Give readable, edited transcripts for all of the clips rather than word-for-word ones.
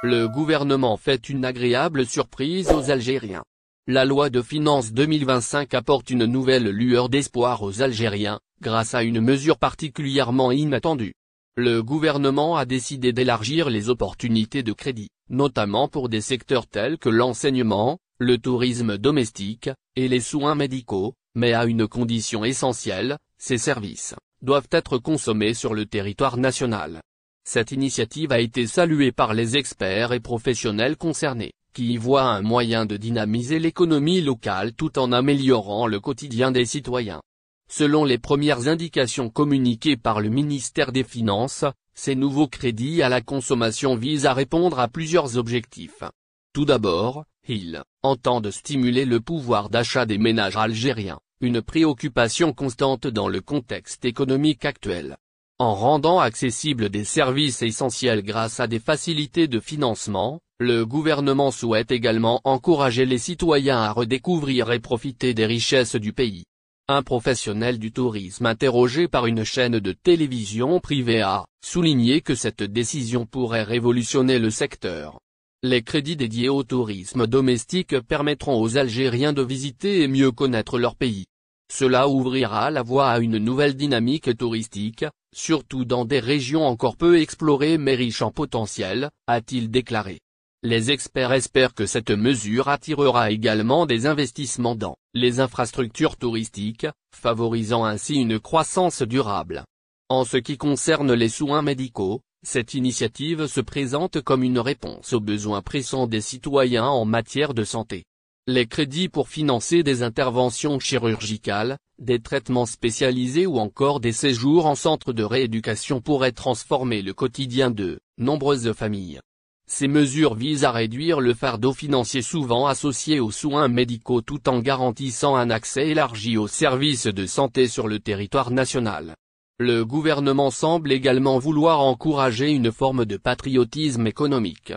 le gouvernement fait une agréable surprise aux Algériens. La loi de finances 2025 apporte une nouvelle lueur d'espoir aux Algériens, grâce à une mesure particulièrement inattendue. Le gouvernement a décidé d'élargir les opportunités de crédit, notamment pour des secteurs tels que l'enseignement, le tourisme domestique, et les soins médicaux, mais à une condition essentielle, ces services doivent être consommés sur le territoire national. Cette initiative a été saluée par les experts et professionnels concernés, qui y voient un moyen de dynamiser l'économie locale tout en améliorant le quotidien des citoyens. Selon les premières indications communiquées par le ministère des Finances, ces nouveaux crédits à la consommation visent à répondre à plusieurs objectifs. Tout d'abord, ils entendent stimuler le pouvoir d'achat des ménages algériens, une préoccupation constante dans le contexte économique actuel. En rendant accessibles des services essentiels grâce à des facilités de financement, le gouvernement souhaite également encourager les citoyens à redécouvrir et profiter des richesses du pays. Un professionnel du tourisme interrogé par une chaîne de télévision privée a souligné que cette décision pourrait révolutionner le secteur. Les crédits dédiés au tourisme domestique permettront aux Algériens de visiter et mieux connaître leur pays. Cela ouvrira la voie à une nouvelle dynamique touristique, surtout dans des régions encore peu explorées mais riches en potentiel, a-t-il déclaré. Les experts espèrent que cette mesure attirera également des investissements dans les infrastructures touristiques, favorisant ainsi une croissance durable. En ce qui concerne les soins médicaux, cette initiative se présente comme une réponse aux besoins pressants des citoyens en matière de santé. Les crédits pour financer des interventions chirurgicales, des traitements spécialisés ou encore des séjours en centre de rééducation pourraient transformer le quotidien de nombreuses familles. Ces mesures visent à réduire le fardeau financier souvent associé aux soins médicaux tout en garantissant un accès élargi aux services de santé sur le territoire national. Le gouvernement semble également vouloir encourager une forme de patriotisme économique.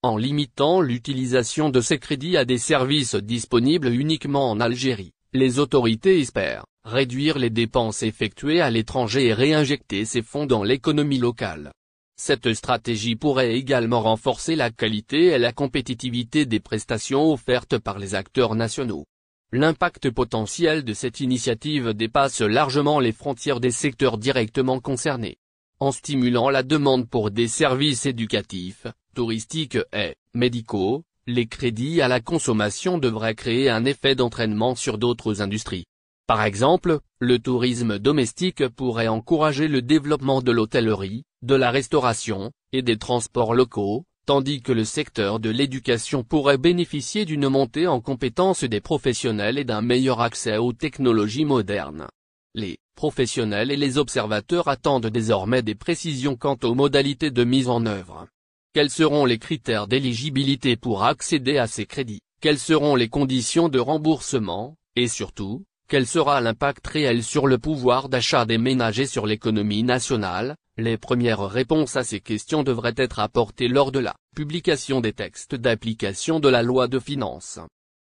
En limitant l'utilisation de ces crédits à des services disponibles uniquement en Algérie, les autorités espèrent réduire les dépenses effectuées à l'étranger et réinjecter ces fonds dans l'économie locale. Cette stratégie pourrait également renforcer la qualité et la compétitivité des prestations offertes par les acteurs nationaux. L'impact potentiel de cette initiative dépasse largement les frontières des secteurs directement concernés. En stimulant la demande pour des services éducatifs, touristiques et médicaux, les crédits à la consommation devraient créer un effet d'entraînement sur d'autres industries. Par exemple, le tourisme domestique pourrait encourager le développement de l'hôtellerie, de la restauration, et des transports locaux, tandis que le secteur de l'éducation pourrait bénéficier d'une montée en compétences des professionnels et d'un meilleur accès aux technologies modernes. Les professionnels et les observateurs attendent désormais des précisions quant aux modalités de mise en œuvre. Quels seront les critères d'éligibilité pour accéder à ces crédits? Quelles seront les conditions de remboursement? Et surtout, quel sera l'impact réel sur le pouvoir d'achat des ménages et sur l'économie nationale? Les premières réponses à ces questions devraient être apportées lors de la publication des textes d'application de la loi de finances.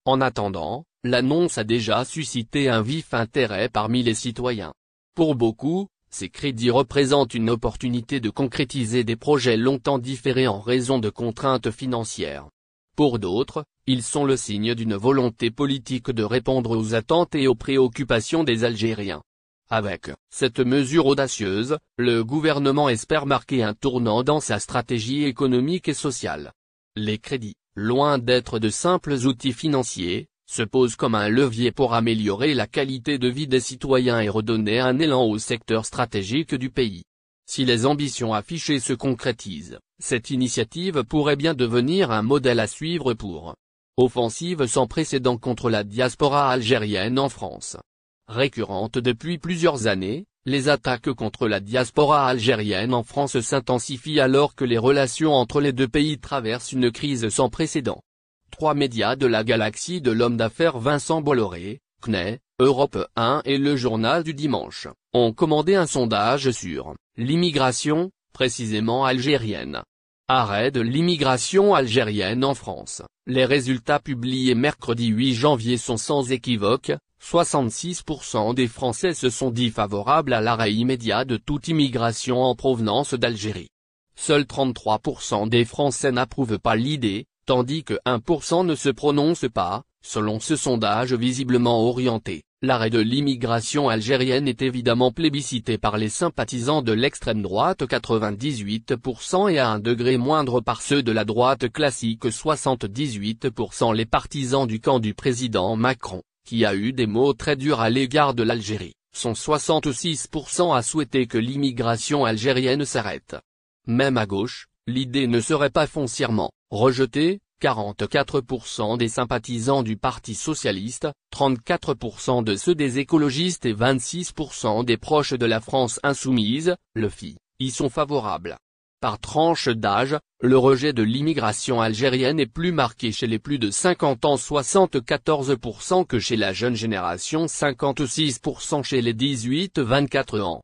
En attendant, l'annonce a déjà suscité un vif intérêt parmi les citoyens. Pour beaucoup, ces crédits représentent une opportunité de concrétiser des projets longtemps différés en raison de contraintes financières. Pour d'autres, ils sont le signe d'une volonté politique de répondre aux attentes et aux préoccupations des Algériens. Avec cette mesure audacieuse, le gouvernement espère marquer un tournant dans sa stratégie économique et sociale. Les crédits, loin d'être de simples outils financiers, se posent comme un levier pour améliorer la qualité de vie des citoyens et redonner un élan au secteur stratégique du pays. Si les ambitions affichées se concrétisent, cette initiative pourrait bien devenir un modèle à suivre pour offensive sans précédent contre la diaspora algérienne en France. Récurrentes depuis plusieurs années, les attaques contre la diaspora algérienne en France s'intensifient alors que les relations entre les deux pays traversent une crise sans précédent. 3 médias de la galaxie de l'homme d'affaires Vincent Bolloré, CNET, Europe 1 et Le Journal du Dimanche, ont commandé un sondage sur l'immigration, précisément algérienne. Arrêt de l'immigration algérienne en France. Les résultats publiés mercredi 8 janvier sont sans équivoque, 66% des Français se sont dit favorables à l'arrêt immédiat de toute immigration en provenance d'Algérie. seuls 33% des Français n'approuvent pas l'idée, tandis que 1% ne se prononce pas. Selon ce sondage visiblement orienté, l'arrêt de l'immigration algérienne est évidemment plébiscité par les sympathisants de l'extrême droite 98% et à un degré moindre par ceux de la droite classique 78%. Les partisans du camp du président Macron, qui a eu des mots très durs à l'égard de l'Algérie, sont 66% à souhaiter que l'immigration algérienne s'arrête. Même à gauche, l'idée ne serait pas foncièrement rejetée. 44% des sympathisants du Parti socialiste, 34% de ceux des écologistes et 26% des proches de la France insoumise, le FI, y sont favorables. Par tranche d'âge, le rejet de l'immigration algérienne est plus marqué chez les plus de 50 ans 74% que chez la jeune génération 56% chez les 18-24 ans.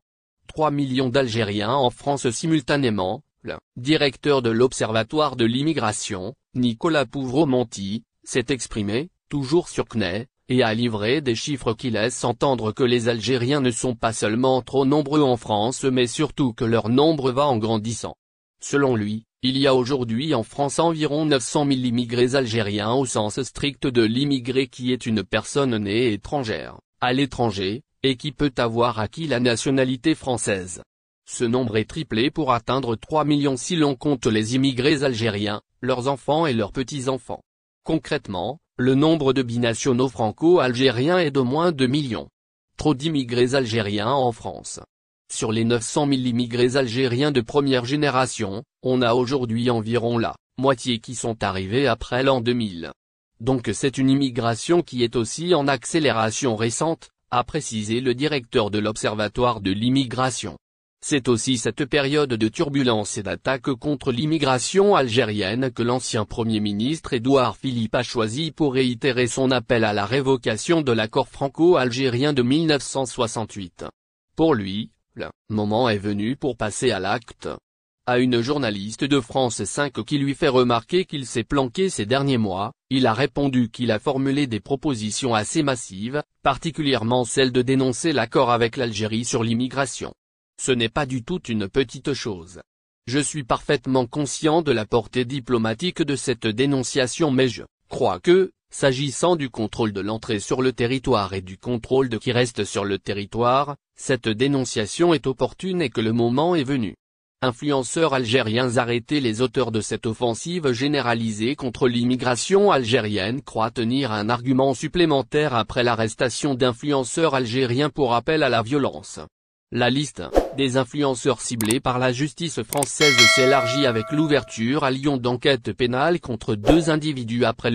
3 millions d'Algériens en France simultanément. Le directeur de l'Observatoire de l'immigration, Nicolas Pouvreau-Monti, s'est exprimé, toujours sur CNeT, et a livré des chiffres qui laissent entendre que les Algériens ne sont pas seulement trop nombreux en France mais surtout que leur nombre va en grandissant. Selon lui, il y a aujourd'hui en France environ 900 000 immigrés algériens au sens strict de l'immigré qui est une personne née étrangère, à l'étranger, et qui peut avoir acquis la nationalité française. Ce nombre est triplé pour atteindre 3 millions si l'on compte les immigrés algériens, leurs enfants et leurs petits-enfants. Concrètement, le nombre de binationaux franco-algériens est d'au moins 2 millions. Trop d'immigrés algériens en France. Sur les 900 000 immigrés algériens de première génération, on a aujourd'hui environ la moitié qui sont arrivés après l'an 2000. Donc c'est une immigration qui est aussi en accélération récente, a précisé le directeur de l'Observatoire de l'immigration. C'est aussi cette période de turbulence et d'attaque contre l'immigration algérienne que l'ancien Premier ministre Édouard Philippe a choisi pour réitérer son appel à la révocation de l'accord franco-algérien de 1968. Pour lui, le moment est venu pour passer à l'acte. À une journaliste de France 5 qui lui fait remarquer qu'il s'est planqué ces derniers mois, il a répondu qu'il a formulé des propositions assez massives, particulièrement celle de dénoncer l'accord avec l'Algérie sur l'immigration. Ce n'est pas du tout une petite chose. Je suis parfaitement conscient de la portée diplomatique de cette dénonciation mais je crois que, s'agissant du contrôle de l'entrée sur le territoire et du contrôle de qui reste sur le territoire, cette dénonciation est opportune et que le moment est venu. Influenceurs algériens arrêtés. Les auteurs de cette offensive généralisée contre l'immigration algérienne croient tenir un argument supplémentaire après l'arrestation d'influenceurs algériens pour appel à la violence. La liste des influenceurs ciblés par la justice française s'élargit avec l'ouverture à Lyon d'enquêtes pénales contre 2 individus après